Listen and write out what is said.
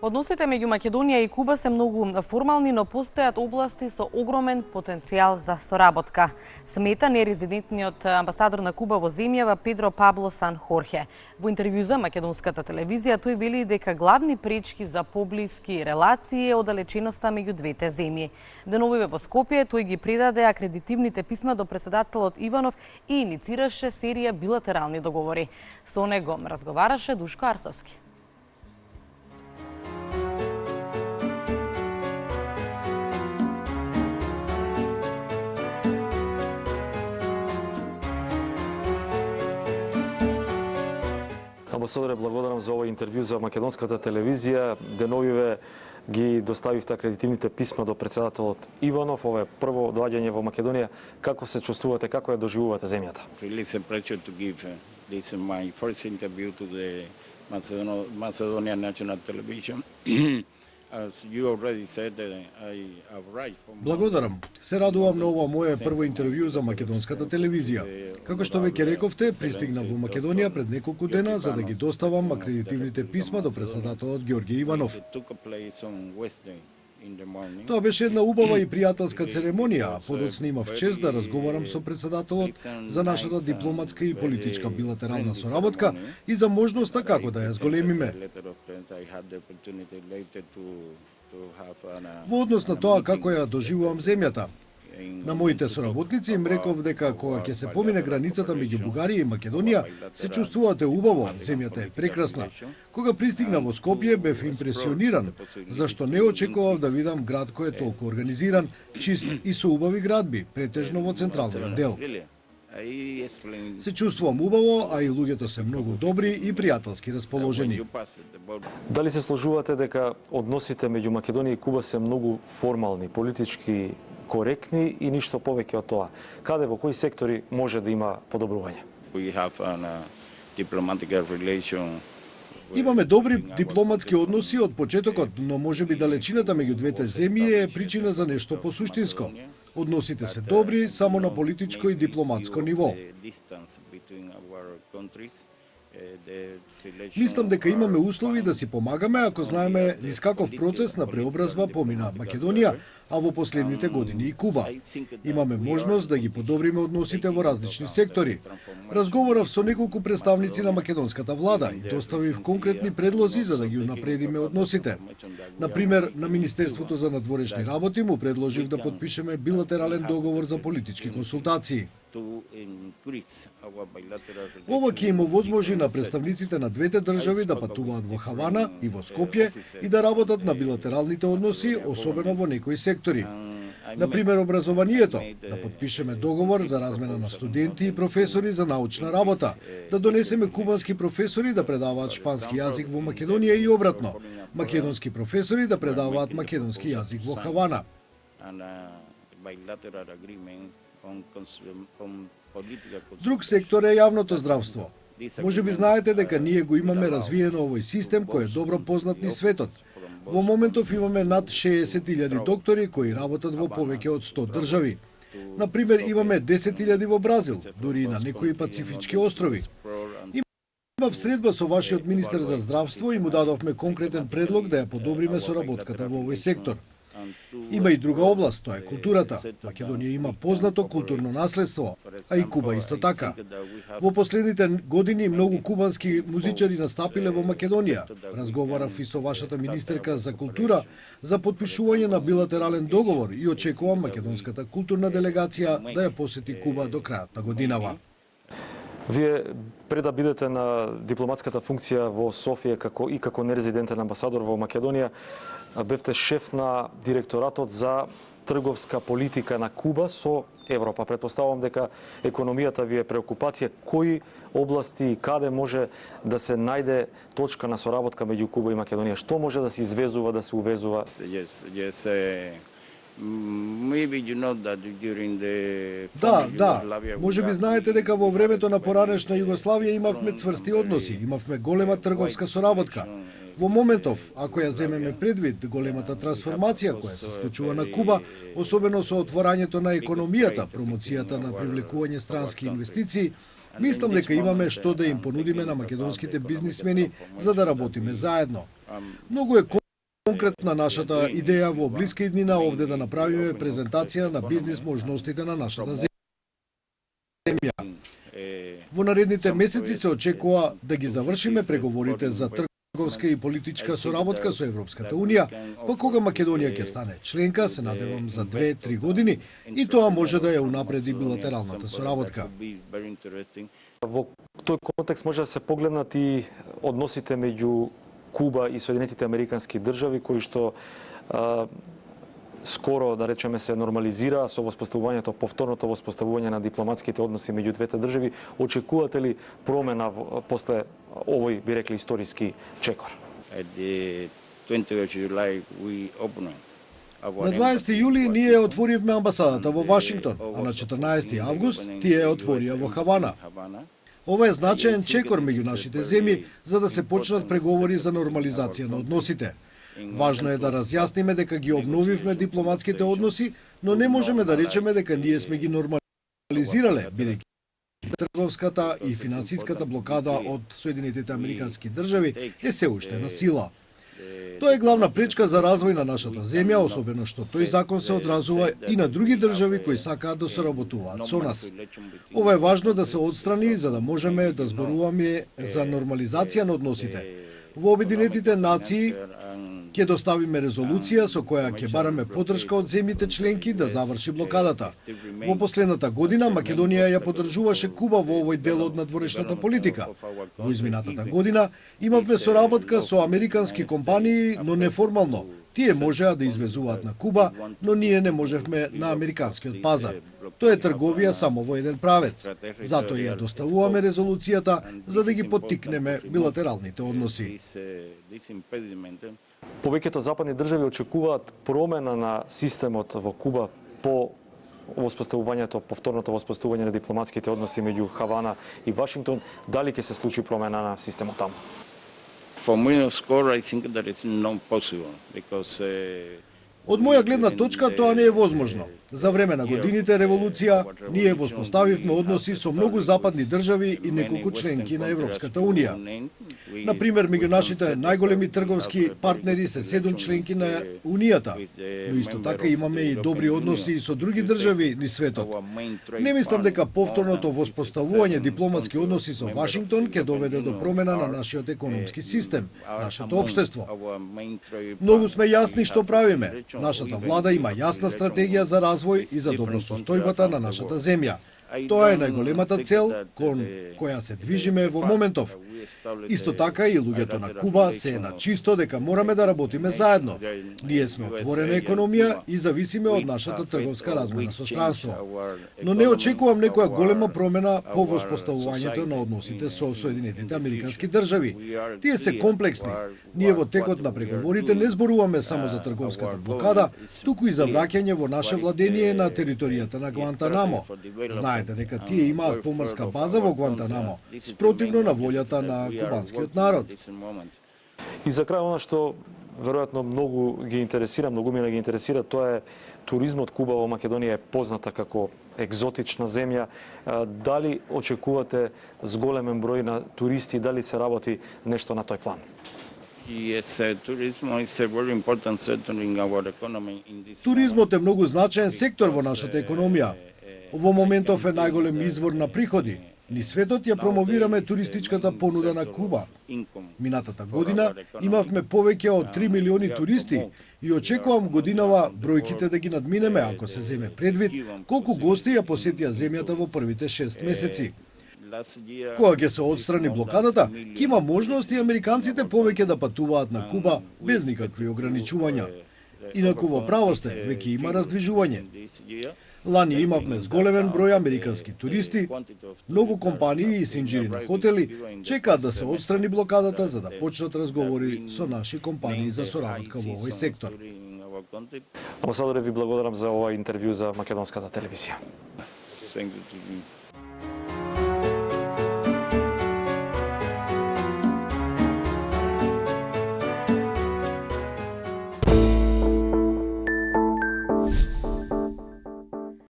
Односите меѓу Македонија и Куба се многу формални, но постојат области со огромен потенцијал за соработка. Смета нерезидентниот амбасадор на Куба во земјава Педро Пабло Сан Хорхе. Во интервју за македонската телевизија тој вели дека главни пречки за поблиски релации е оддалеченоста меѓу двете земји. Деновиве во Скопје тој ги предаде акредитивните писма до претседателот Иванов и иницираше серија билатерални договори. Со него разговараше Душко Арсовски. Амбасадоре, благодарам за овој интервју за македонската телевизија. Деновиве ги доставивте акредитивните писма до претседателот Иванов. Ова е прво доаѓање во Македонија. Како се чувствувате, како ја доживувате земјата? Really it's a pleasure to give this my first interview to the Macedonian National Television. As you already said, I arrived from... Благодарам. Се радувам на ова моје прво интервју за македонската телевизија. Како што веќе рековте, пристигнав во Македонија пред неколку дена за да ги доставам акредитивните писма до претседателот Ѓорѓе Иванов. Тоа беше една убава и пријателска церемонија, а подоцна имав чест да разговарам со претседателот за нашата дипломатска и политичка билатерална соработка и за можноста како да ја зголемиме. Во однос на тоа како ја доживувам земјата, на моите соработници им реков дека кога ќе се помине границата меѓу Бугарија и Македонија, се чувствувате убаво, земјата е прекрасна. Кога пристигнав во Скопје, бев импресиониран, зашто не очекував да видам град кој е толку организиран, чист и со убави градби, претежно во централниот дел. Се чувствувам убаво, а и луѓето се многу добри и пријателски расположени. Дали се сложувате дека односите меѓу Македонија и Куба се многу формални, политички коректни и ништо повеќе од тоа? Каде, во кои сектори може да има подобрување? Имаме добри дипломатски односи од почетокот, но можеби далечината меѓу двете земји е причина за нешто посуштинско. Односите се добри само на политичко и дипломатско ниво. Мислам дека имаме услови да си помагаме ако знаеме низ каков процес на преобразба помина Македонија, а во последните години и Куба. Имаме можност да ги подобриме односите во различни сектори. Разговарав со неколку представници на македонската влада и доставив конкретни предлози за да ги унапредиме односите. Например, на Министерството за надворешни работи му предложив да подпишеме билатерален договор за политички консултации. Ова ќе им овозможи на представниците на двете држави да патуваат во Хавана и во Скопје и да работат на билатералните односи, особено во некои сектори. Например, образованието, да подпишеме договор за размена на студенти и професори за научна работа, да донесеме кубански професори да предаваат шпански јазик во Македонија и обратно, македонски професори да предаваат македонски јазик во Хавана. Друг сектор е јавното здравство. Може би знаете дека ние го имаме развиено овој систем кој е добро познат низ светот. Во моментов имаме над 60.000 доктори кои работат во повеќе од 100 држави. Например, имаме 10.000 во Бразил, дури и на некои пацифички острови. Имав средба со вашиот министер за здравство и му дадовме конкретен предлог да ја подобриме соработката во овој сектор. Има и друга област, тоа е културата. Македонија има познато културно наследство, а и Куба исто така. Во последните години многу кубански музичари настапиле во Македонија. Разговарав и со вашата министерка за култура за подпишување на билатерален договор и очекувам македонската културна делегација да ја посети Куба до крајот на годинава. Вие пред да бидете на дипломатската функција во Софија како нерезидентен амбасадор во Македонија, бевте шеф на директоратот за трговска политика на Куба со Европа. Претпоставувам дека економијата ви е преокупација. Кои области и каде може да се најде точка на соработка меѓу Куба и Македонија? Што може да се извезува, да се увезува? Да. Може би знаете дека во времето на поранешна Југославија имавме цврсти односи, имавме голема трговска соработка. Во моментов, ако ја земеме предвид големата трансформација која се случува на Куба, особено со отворањето на економијата, промоцијата на привлекување странски инвестиции, мислам дека имаме што да им понудиме на македонските бизнисмени за да работиме заедно. Многу е конкретна нашата идеја во блиска иднина овде да направиме презентација на бизнис можностите на нашата земја. Во наредните месеци се очекува да ги завршиме преговорите за трговска и политичка соработка со Европската Унија, во кога Македонија ќе стане членка, се надевам за 2-3 години, и тоа може да ја унапреди билатералната соработка. Во тој контекст може да се погледнат и односите меѓу Куба и Соединетите Американски држави, кои што скоро, да речеме, се нормализира со воспоставувањето, повторното воспоставување на дипломатските односи меѓу двете држави. Очекувате ли промена после овој, би рекли, историски чекор? На 20 јули ние отворивме амбасадата во Вашингтон, а на 14 август тие ја отворија во Хавана. Ова е значаен чекор меѓу нашите земји за да се почнат преговори за нормализација на односите. Важно е да разјасниме дека ги обновивме дипломатските односи, но не можеме да речеме дека ние сме ги нормализирале, бидејќи трговската и финансиската блокада од Соединетите Американски држави е се уште на сила. Тоа е главна пречка за развој на нашата земја, особено што тој закон се одразува и на други држави кои сакаат да соработуваат со нас. Ова е важно да се отстрани за да можеме да зборуваме за нормализација на односите. Во Обединетите нации ќе доставиме резолуција со која ќе бараме поддршка од земјите членки да заврши блокадата. Во последната година Македонија ја поддржуваше Куба во овој дел од надворешната политика. Во изминатата година имавме соработка со американски компании, но неформално. Тие можеа да извезуваат на Куба, но ние не можевме на американскиот пазар. Тоа е трговија само во еден правец. Затоа ја доставуваме резолуцијата за да ги поттикнеме билатералните односи. Повеќето западни држави очекуваат промена на системот во Куба по воспоставувањето, повторното воспоставување на дипломатските односи меѓу Хавана и Вашингтон. Дали ќе се случи промена на системот таму? For me, of course, I think that it's not possible because Од моја гледна точка тоа не е возможно. За време на годините револуција ние воспоставивме односи со многу западни држави и неколку членки на Европската Унија. Например, меѓу нашите најголеми трговски партнери се 7 членки на Унијата, но исто така имаме и добри односи и со други држави низ светот. Не мислам дека повторното воспоставување дипломатски односи со Вашингтон ќе доведе до промена на нашиот економски систем, нашето општество. Многу сме јасни што правиме. Нашата влада има јасна стратегија за развој и за добросостојбата на нашата земја. Тоа е најголемата цел кон која се движиме во моментов. Исто така и луѓето на Куба се на чисто дека мораме да работиме заедно. Ние сме отворена економија и зависиме од нашата трговска размена со странство. Но не очекувам некоја голема промена по воспоставувањето на односите со Соединетите Американски држави. Тие се комплексни. Ние во текот на преговорите не зборуваме само за трговската блокада, туку и за враќање во наше владение на територијата на Гуантанамо. Знаете дека тие имаат поморска база во Гуантанамо, спротивно на волјата на кубанскиот народ. И за крај, она што веројатно многу ги интересира, многу ме ги интересира, тоа е туризмот. Куба во Македонија е позната како екзотична земја. Дали очекувате зголемен број на туристи, дали се работи нешто на тој план? Туризмот е многу значаен сектор во нашата економија. Во моментов е најголем извор на приходи. Ни светот ја промовираме туристичката понуда на Куба. Минатата година имавме повеќе од 3 милиони туристи и очекувам годинава бројките да ги надминеме ако се земе предвид колку гости ја посетија земјата во првите 6 месеци. Кога ќе се отстрани блокадата, ќе има можност и американците повеќе да патуваат на Куба без никакви ограничувања. Инаку во право сте, веќе има раздвижување. Лани имавме зголемен број американски туристи, многу компании и синџири на хотели чекаат да се отстрани блокадата за да почнат разговори со наши компании за соработка во овој сектор. Амбасадоре, ви благодарам за ова интервју за македонската телевизија. Thank you.